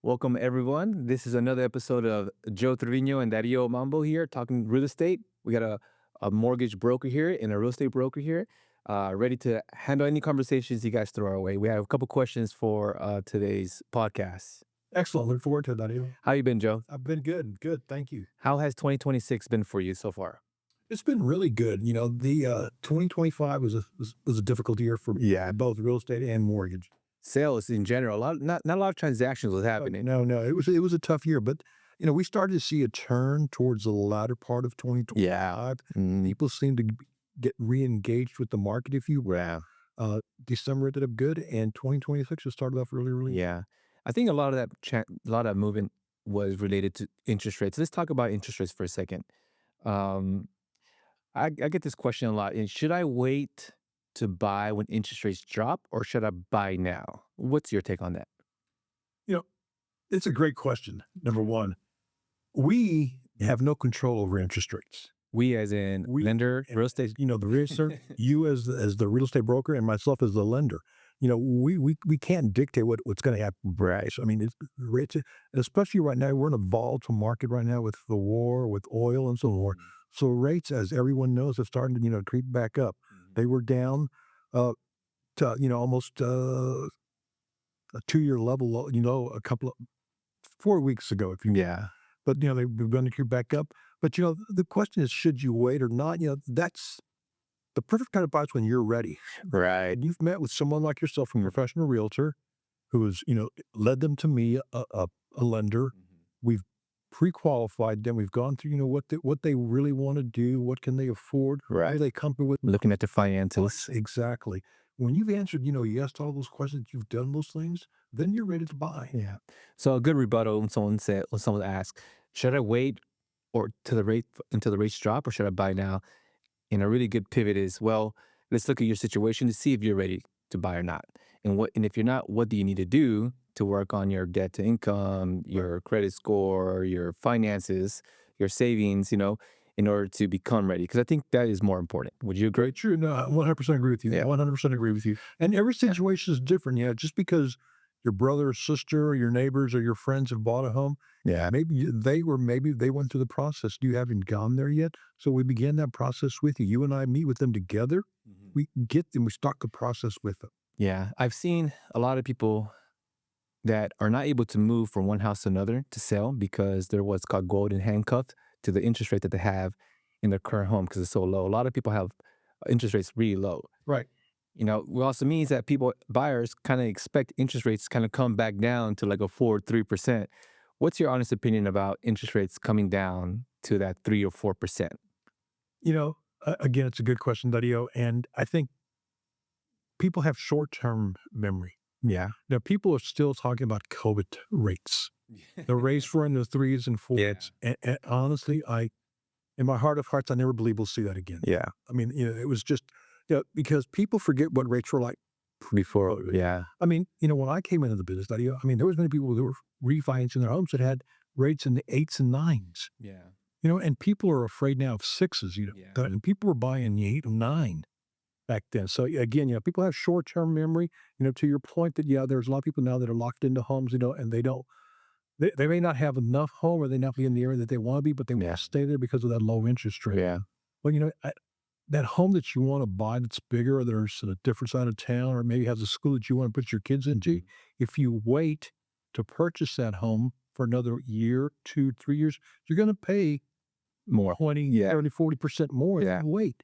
Welcome, everyone. This is another episode of Joe Trevino and Dario Mambo here talking real estate. We got a mortgage broker here and a real estate broker here, ready to handle any conversations you guys throw our way. We have a couple questions for today's podcast. Excellent. Look forward to it, Dario. How you been, Joe? I've been good. Good. Thank you. How has 2026 been for you so far? It's been really good. The 2025 was a difficult year for Yeah. both real estate and mortgage. Sales in general, not a lot of transactions was happening. No, it was a tough year, but we started to see a turn towards the latter part of 2025. Yeah. Mm, People seem to get re-engaged with the market, if you will. yeah. December ended up good, and 2026 has started off really, really. Yeah. I think a lot of a lot of movement was related to interest rates. Let's talk about interest rates for a second. Um, I get this question a lot. And should I wait to buy when interest rates drop or should I buy now? What's your take on that? You know, it's a great question. Number one, we have no control over interest rates. We as in We lender, real estate. The realtor, you as the real estate broker, and myself as the lender. We can't dictate what's going to happen. Right. So, it's rates, especially right now. We're in a volatile market right now with the war, with oil, and so forth. So rates, as everyone knows, have started to creep back up. They were down to almost a 2-year level. A couple of 4 weeks ago, if you. Yeah. But they've begun to creep back up. But the question is, should you wait or not? That's the perfect kind of advice when you're ready. Right. And you've met with someone like yourself, a professional realtor, who has led them to me, a lender. We've pre-qualified them. We've gone through what they really want to do, what can they afford, Right. are they comfortable with. Looking at the finances. Exactly. When you've answered yes to all those questions, you've done those things, then you're ready to buy. Yeah. So a good rebuttal when someone asks, should I wait or until the rates drop or should I buy now? And a really good pivot is, well, let's look at your situation to see if you're ready to buy or not. And if you're not, what do you need to do to work on your debt to income, your credit score, your finances, your savings, in order to become ready? Because I think that is more important. Would you agree? Very true. No, I 100% agree with you. Yeah. 100% agree with you. And every situation is different. Just because your brother or sister or your neighbors or your friends have bought a home, Yeah. maybe they went through the process. You haven't gone there yet. So we began that process with you. You and I meet with them together. We get them. We start the process with them. Yeah. I've seen a lot of people that are not able to move from one house to another to sell because they're what's called golden handcuffed to the interest rate that they have in their current home because it's so low. A lot of people have interest rates really low. Right. It also means that buyers kind of expect interest rates kind of come back down to like a 3%. What's your honest opinion about interest rates coming down to that 3 or 4%? Again, it's a good question, Dario. And I think people have short-term memory. Yeah. Now, people are still talking about COVID rates. The rates were in the 3s and 4s. And honestly, in my heart of hearts, I never believe we'll see that again. Yeah. It was just, because people forget what rates were like Before. Yeah. when I came into the business, there was many people that were refinancing their homes that had rates in the 8s and 9s. Yeah. And people are afraid now of 6s, Yeah. and people were buying the 8 and 9 back then. So again, people have short-term memory, to your point that, there's a lot of people now that are locked into homes, and they may not have enough home or they not be in the area that they want to be, but they want to stay there because of that low interest rate. Yeah. Well, that home that you want to buy that's bigger, or there's a different side of town, or maybe has a school that you want to put your kids into, if you wait to purchase that home for another year, 2, 3 years, you're going to pay More. 20, 30, 40% more if you wait.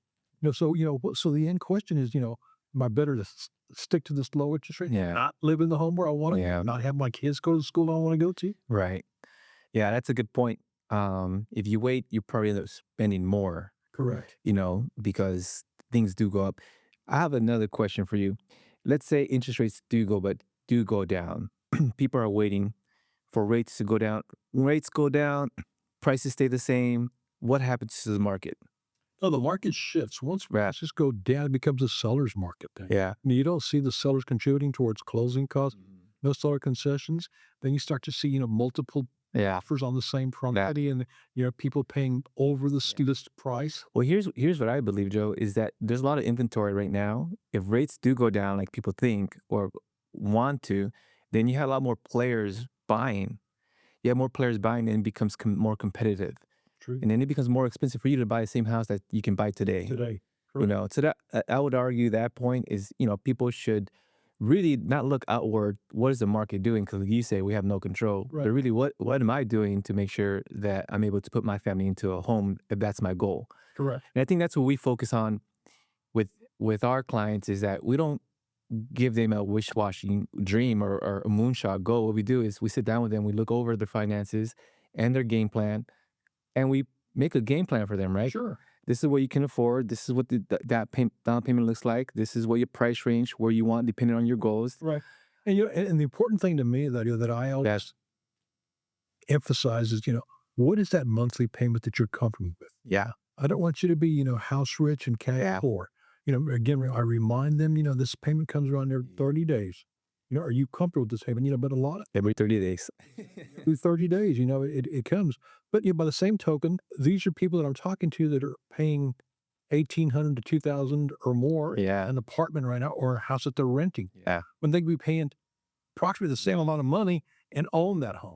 So the end question is, am I better to stick to this low interest rate, Yeah. not live in the home where I want to, not have my kids go to the school I want to go to? Right. Yeah, that's a good point. If you wait, you probably end up spending more. Correct. Because things do go up. I have another question for you. Let's say interest rates do go down. People are waiting for rates to go down. When rates go down, prices stay the same. What happens to the market? No, the market shifts. Once prices go down, it becomes a seller's market then. Yeah. You don't see the sellers contributing towards closing costs, no seller concessions. Then you start to see, multiple offers on the same property, and people paying over the steepest price. Well, here's what I believe, Joe, is that there's a lot of inventory right now. If rates do go down like people think or want to, then you have a lot more players buying. You have more players buying, and it becomes more competitive. True. And then it becomes more expensive for you to buy the same house that you can buy today. Today. You Correct. know, so that I would argue that point is, people should really not look outward. What is the market doing? Because like you say, we have no control. Right. But really, what am I doing to make sure that I'm able to put my family into a home if that's my goal? Correct. And I think that's what we focus on with our clients is that we don't give them a wish-washy dream or a moonshot goal. What we do is we sit down with them, we look over their finances and their game plan, and we make a game plan for them, right? Sure. This is what you can afford. This is what down payment looks like. This is what your price range, where you want, depending on your goals. Right. And the important thing to me that that I That's always emphasize is, what is that monthly payment that you're comfortable with? yeah, I don't want you to be, house rich and cash yeah. poor. Again, I remind them, this payment comes around every 30 days. Are you comfortable with this payment? But a lot of Every 30 days. through 30 days, it comes. But by the same token, these are people that I'm talking to that are paying 1,800 to 2,000 or more in Yeah, an apartment right now or a house that they're renting yeah. when they could be paying approximately the same amount of money and own that home.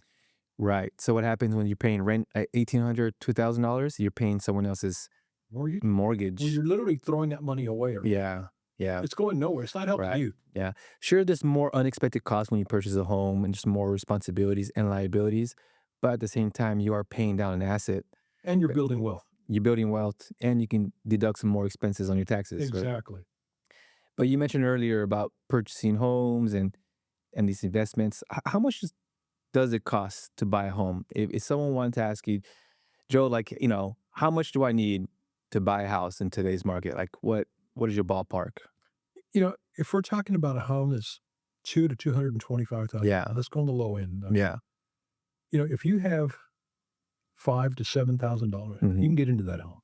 Right. So what happens when you're paying rent at $1,800, $2,000? You're paying someone else's Mortgage? Well, mortgage. you're literally throwing that money away. Yeah, yeah. It's going nowhere. It's not helping Right. you. Yeah. Sure, there's more unexpected costs when you purchase a home and just more responsibilities and liabilities. But at the same time, you are paying down an asset. And you're But building wealth. you're building wealth and you can deduct some more expenses on your taxes. Right. Exactly. But you mentioned earlier about purchasing homes and these investments. How much does it cost to buy a home? If someone wanted to ask you, Joe, like, how much do I need to buy a house in today's market? Like what is your ballpark? If we're talking about a home that's two to 225,000, Yeah. let's go on the low end. Yeah. If you have $5,000 to $7,000, Hmm. you can get into that home.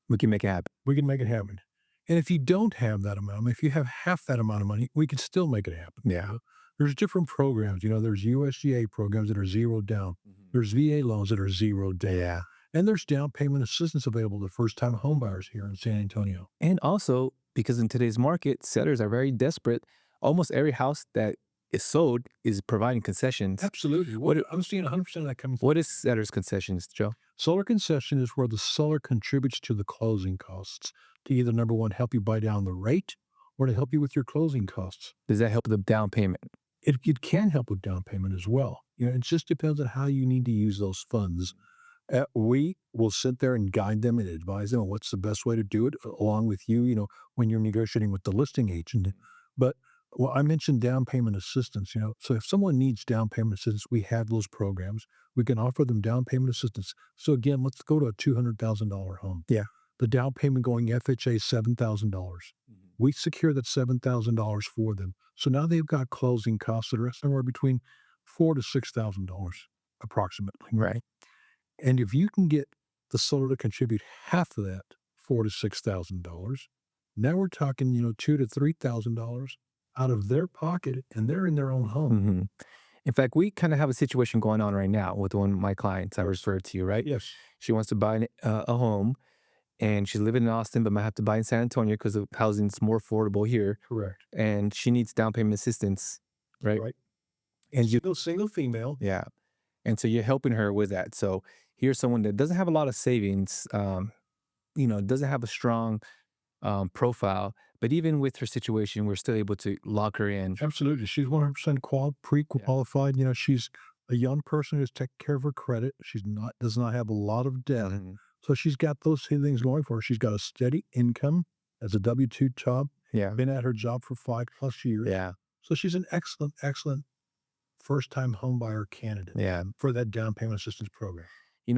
We can make it happen. We can make it happen. And if you don't have that amount, I mean, if you have half that amount of money, we can still make it happen. Yeah. There's different programs. There's USDA programs that are zero down. Mhm. There's VA loans that are zero down. Yeah. And there's down payment assistance available to first-time homebuyers here in San Antonio. And also, because in today's market, sellers are very desperate. Almost every house that is sold is providing concessions. Absolutely. I'm seeing 100% of that coming through. What is sellers' concessions, Joe? Seller concession is where the seller contributes to the closing costs to either number one, help you buy down the rate or to help you with your closing costs. Does that help the down payment? It can help with down payment as well. It just depends on how you need to use those funds. We will sit there and guide them and advise them on what's the best way to do it, along with you, when you're negotiating with the listing agent. But well, I mentioned down payment assistance, so if someone needs down payment assistance, we have those programs. We can offer them down payment assistance. So again, let's go to a $200,000 home. Yeah. The down payment going FHA is $7,000. Mhm. We secure that $7,000 for them. So now they've got closing costs that are somewhere between $4,000 to $6,000 approximately. Right. And if you can get the seller to contribute half of that, $4,000 to $6,000, now we're talking, $2,000 to $3,000 out of their pocket, and they're in their own home. Hmm. In fact, we kind of have a situation going on right now with one of my clients I Yes. referred to you, right? Yes, She wants to buy a home and she's living in Austin, but might have to buy in San Antonio because the housing's more affordable here. correct. And she needs down payment assistance, right? Right. And you, Single female. yeah. And so you're helping her with that. So here's someone that doesn't have a lot of savings, doesn't have a strong profile, but even with her situation, we're still able to lock her in. Absolutely. She's 100% Yeah. pre-qualified. She's a young person who's taking care of her credit. Does not have a lot of debt. Mhm. So she's got those two things going for her. She's got a steady income as a W-2 job, Yeah. been at her job for 5+ years. Yeah. So she's an excellent, excellent first-time homebuyer candidate Yeah. for that down payment assistance program.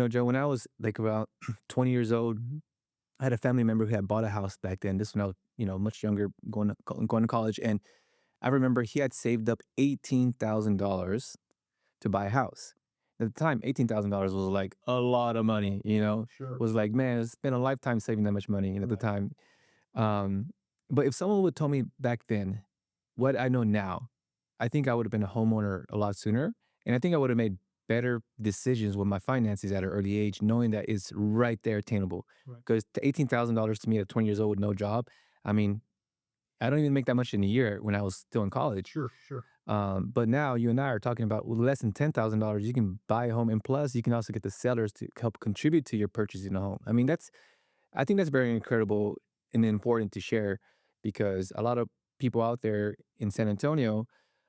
Joe, when I was like about 20 years old, I had a family member who had bought a house back then. This when I was, much younger, going to college, and I remember he had saved up $18,000 to buy a house. At the time, $18,000 was like a lot of money. Sure. Was like, man, it's been a lifetime saving that much money. And at the Right. time, um, but if someone would told me back then what I know now, I think I would have been a homeowner a lot sooner, and I think I would have made better decisions with my finances at an early age, knowing that it's right there attainable. Right. Because $18,000 to me at 20 years old with no job, I mean, I don't even make that much in a year when I was still in college. Sure, sure. But now you and I are talking about with less than $10,000, you can buy a home, and plus you can also get the sellers to help contribute to your purchasing a home. I mean, I think that's very incredible and important to share because a lot of people out there in San Antonio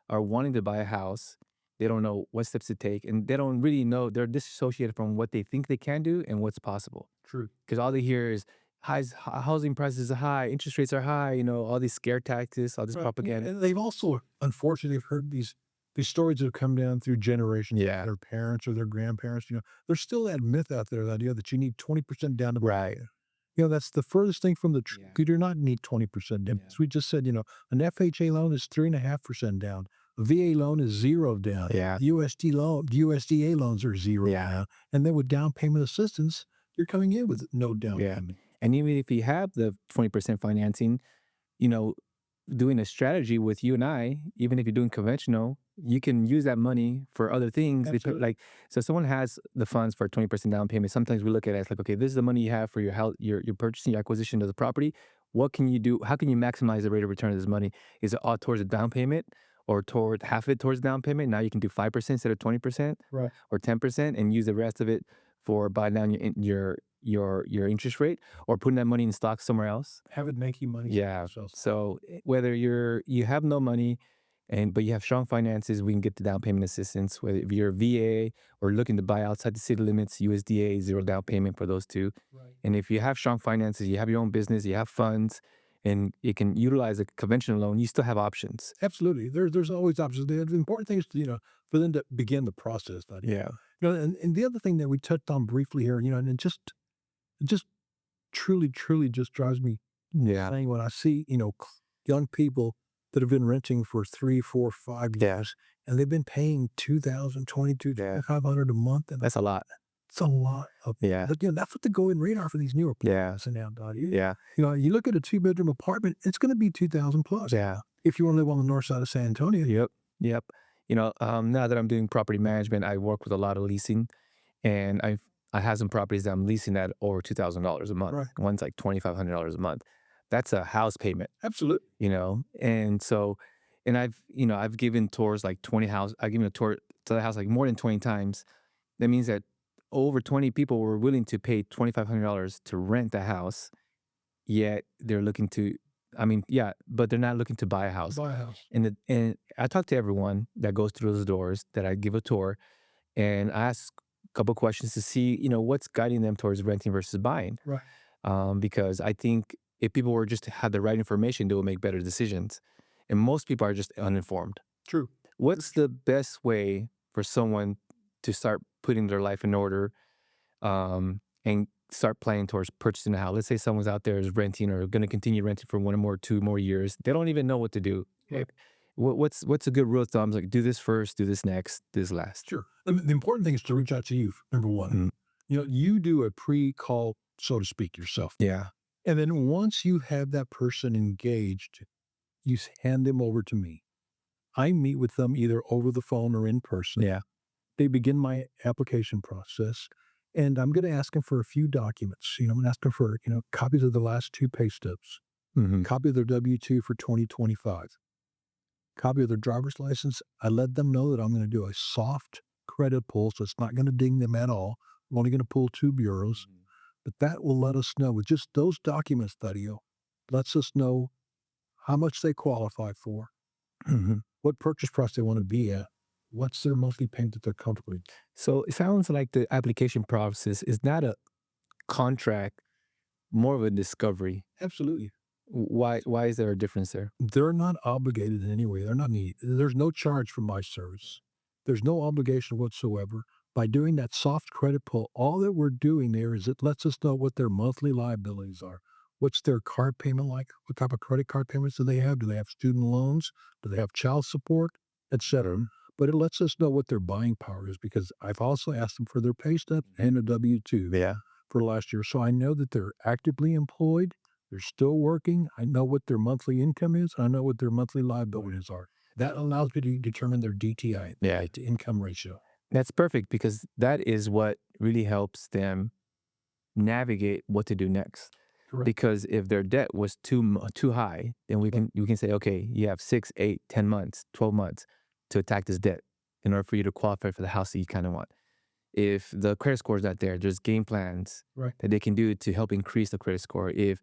are wanting to buy a house. They don't know what steps to take, and they don't really know. They're disassociated from what they think they can do and what's possible. True. Because all they hear is housing prices are high, interest rates are high. All these scare tactics, all this Right, propaganda. and they've also unfortunately have heard these stories that have come down through generations, Yeah. their parents or their grandparents, there's still that myth out there, the idea that you need 20% down to Right. that's the furthest thing from the truth. Yeah. You do not need 20% down. Yeah. As we just said, an FHA loan is 3.5% down. A VA loan is 0 down. Yeah. USDA loans are 0 Yeah. down. And then with down payment assistance, you're coming in with no down Yeah. payment. And even if you have the 20% financing, you know, doing a strategy with you and I, even if you're doing conventional, you can use that money for other things. Absolutely. Like, so someone has the funds for 20% down payment. Sometimes we look at it as like, okay, this is the money you have for your house, your purchasing, your acquisition of the property. What can you do? How can you maximize the rate of return of this money? Is it all towards the down payment or toward half of it towards down payment? Now you can do 5% instead of 20% Right. or 10% and use the rest of it for buying down your interest rate or putting that money in stocks somewhere else. Have it make you money Yeah. somewhere else. So whether you have no money but you have strong finances, we can get the down payment assistance. Whether if you're a VA or looking to buy outside the city limits, USDA, zero down payment for those two. Right. And if you have strong finances, you have your own business, you have funds, and you can utilize a conventional loan, you still have options. Absolutely. There's always options. The important thing is to, for them to begin the process. That, Yeah. and the other thing that we touched on briefly here, and it just truly, truly just drives me Yeah. insane when I see, young people that have been renting for 3, 4, 5 years, and they've been paying 2,000, Yeah. 2,500 a month, and That's a lot. it's a lot of. Yeah. But, that's what the going rate are for these newer Yeah. apartments now, Dottie. Yeah. You look at a 2-bedroom apartment, it's going to be 2,000 plus. Yeah. If you want to live on the north side of San Antonio. Yep. Yep. Now that I'm doing property management, I work with a lot of leasing. And I have some properties that I'm leasing at over $2,000 a month. Right. One's like $2,500 a month. That's a house payment, Absolutely. And so, and I've given tours like 20 house. I've given a tour to the house like more than 20 times. That means that over 20 people were willing to pay $2,500 to rent the house. Yet they're looking to, I mean, yeah, but they're not looking to buy a house. Buy a house. And I talk to everyone that goes through those doors that I give a tour and I ask a couple questions to see, what's guiding them towards renting versus buying. Right. Because I think if people were just to have the right information, they will make better decisions. And most people are just uninformed. True. What's the best way for someone to start putting their life in order and start planning towards purchasing a house? Let's say someone's out there is renting or going to continue renting for 1 or 2 more years. They don't even know what to do. Right. What's a good rule of thumb? Like, do this first, do this next, this last. Sure. The important thing is to reach out to you, number one. Mm. You do a pre-call, so to speak, yourself. Yeah. And then once you have that person engaged, you hand them over to me. I meet with them either over the phone or in person. Yeah. They begin my application process, and I'm going to ask them for a few documents. I'm going to ask them for, copies of the last 2 pay stubs, Hmm. copy of their W-2 for 2025, copy of their driver's license. I let them know that I'm going to do a soft credit pull, so it's not going to ding them at all. I'm only going to pull 2 bureaus, but that will let us know with just those documents, Dario, lets us know how much they qualify for, Hmm. what purchase price they want to be at, what's their monthly payment that they're comfortable with. So it sounds like the application process is not a contract, more of a discovery. Absolutely. Why is there a difference there? They're not obligated in any way. They're not need. There's no charge for my service. There's no obligation whatsoever. By doing that soft credit pull, all that we're doing there is it lets us know what their monthly liabilities are. What's their card payment like? What type of credit card payments do they have? Do they have student loans? Do they have child support, etc.? Mhm. But it lets us know what their buying power is because I've also asked them for their pay stub and a W-2 Yeah. for last year. So I know that they're actively employed. They're still working. I know what their monthly income is. I know what their monthly liabilities are. That allows me to determine their DTI, Yeah. to income ratio. That's perfect because that is what really helps them navigate what to do next. Correct. Because if their debt was too high, then we can say, okay, you have 6, 8, 10 months, 12 months to attack this debt in order for you to qualify for the house that you kind of want. If the credit score is not there, there's game plans Right. that they can do to help increase the credit score. If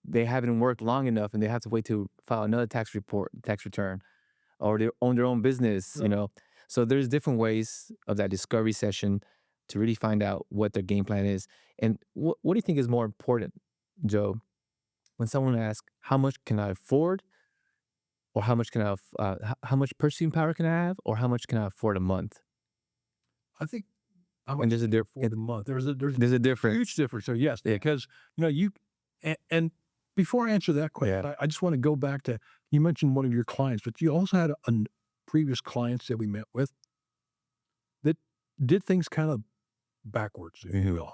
they haven't worked long enough and they have to wait to file another tax return, or they own their own business, Right. So there's different ways of that discovery session to really find out what their game plan is. And what do you think is more important, Joe, when someone asks, how much can I afford? Or how much how much purchasing power can I have? Or how much can I afford a month? I think how And much there's a can you difference. afford a month? There's There's a a huge difference. difference. So yes, Yeah. because you and before I answer that question, Yeah. I just want to go back to you mentioned one of your clients, but you also had previous clients that we met with that did things kind of backwards, if you will.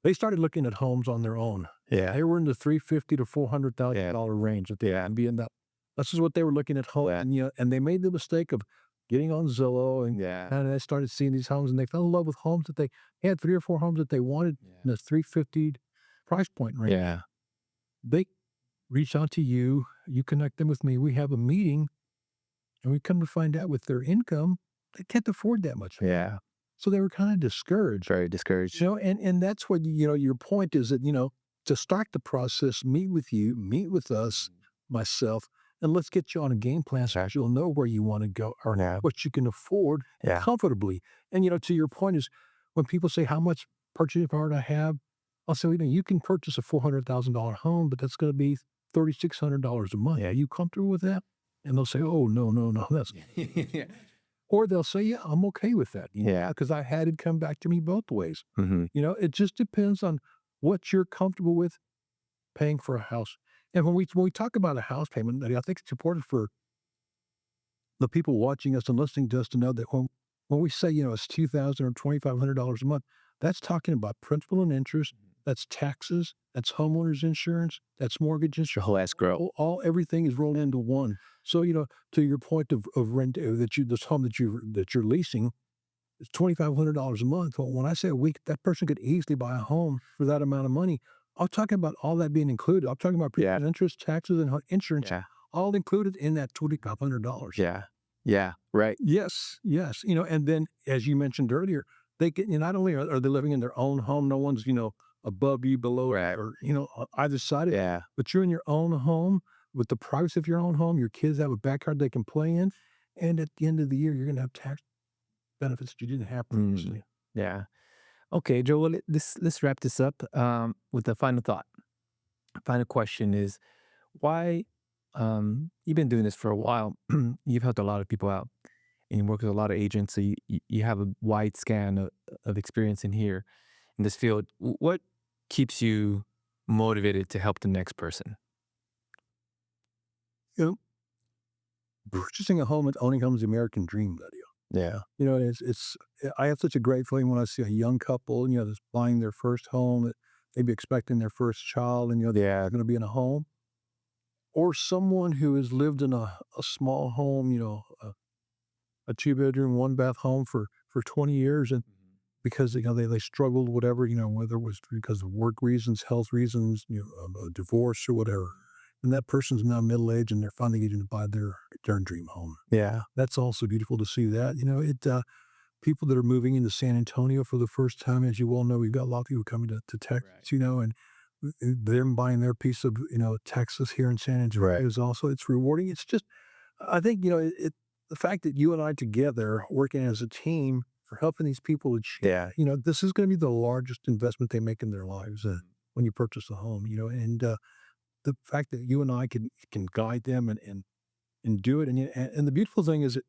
They started looking at homes on their own. Yeah. They were in the 350 to four hundred thousand Yeah. dollar range at the be in that. This is what they were looking at home, Yeah. and they made the mistake of getting on Zillow Yeah. and they started seeing these homes and they fell in love with homes that they had 3 or 4 homes that they wanted Yeah. in the 350 price point range. Yeah. They reach out to you, you connect them with me, we have a meeting, and we come to find out with their income, they can't afford that much. Yeah. So they were kind of discouraged. Very discouraged. And that's what, your point is that, to start the process, meet with you, meet with us, Mhm. myself, and let's get you on a game plan so that you'll know where you want to go or Yeah. what you can afford Yeah. comfortably. And, to your point is when people say, how much purchasing power do I have? I'll say, you can purchase a $400,000 home, but that's going to be $3,600 a month. Yeah. Are you comfortable with that? And they'll say, oh, no, no, no, that's Yeah. or they'll say, yeah, I'm okay with that. Yeah. Because I had it come back to me both ways. Hmm. It just depends on what you're comfortable with paying for a house. And when we talk about a house payment, I think it's important for the people watching us and listening to us to know that when we say, it's $2,000 or $2,500 a month, that's talking about principal and interest, that's taxes, that's homeowners insurance, that's mortgage Your insurance. whole escrow. All everything is rolled into one. So, to your point of rent that this home that you're leasing, it's $2,500 a month. Well, when I say a week, that person could easily buy a home for that amount of money. I'm talking about all that being included. I'm talking about Yeah. principal, interest, taxes, and insurance, Yeah. all included in that $2,500. Yeah. Yeah. Right. Yes, yes. And then as you mentioned earlier, they get not only are they living in their own home, no one's above you, below, Right. or on either side of you, Yeah. but you're in your own home with the privacy of your own home. Your kids have a backyard they can play in, and at the end of the year, you're going to have tax benefits that you didn't have Mm. previously. Yeah. Okay, Joe. Well, let's wrap this up with a final thought. Final question is why you've been doing this for a while. You've helped a lot of people out and you work with a lot of agents. So you have a wide scan of experience in here in this field. What keeps you motivated to help the next person? You know, purchasing a home and owning a home is the American dream, buddy. Yeah. It's I have such a great feeling when I see a young couple, that's buying their first home, maybe expecting their first child, and they're Yeah. going to be in a home, or someone who has lived in a small home, a 2 bedroom, 1 bath home for 20 years, and Mhm. because they struggled, whatever, whether it was because of work reasons, health reasons, a divorce or whatever, and that person's now middle aged and they're finally getting to buy their dream home. Yeah. That's also beautiful to see that. People that are moving into San Antonio for the first time, as you well know, we've got a lot of people coming to Right. Texas, and them buying their piece of, Texas here in San Antonio Right. is also, it's rewarding. It's just, I think, the fact that you and I together working as a team for helping these people achieve, Yeah. this is going to be the largest investment they make in their lives Mhm. when you purchase a home, and the fact that you and I can guide them and do it. And the beautiful thing is that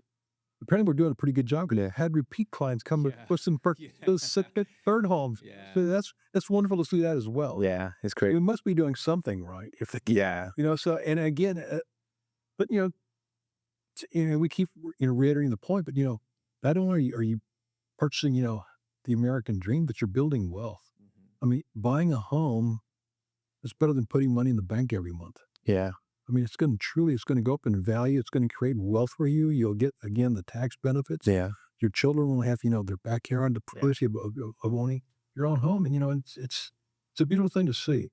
apparently we're doing a pretty good job. I Yeah. had repeat clients come Yeah. with some purchase Yeah. those second, third homes. Yeah. So that's wonderful to see that as well. Yeah. It's great. We must be doing something right if they, Yeah. so, and again, but we keep reiterating the point, but not only are you purchasing the American dream, but you're building wealth. Mhm. I mean, buying a home is better than putting money in the bank every month. Yeah. I mean, it's going to go up in value. It's going to create wealth for you. You'll get, again, the tax benefits. Yeah. Your children will have, their backyard, the Yeah. privacy of owning your own home. And, it's a beautiful thing to see.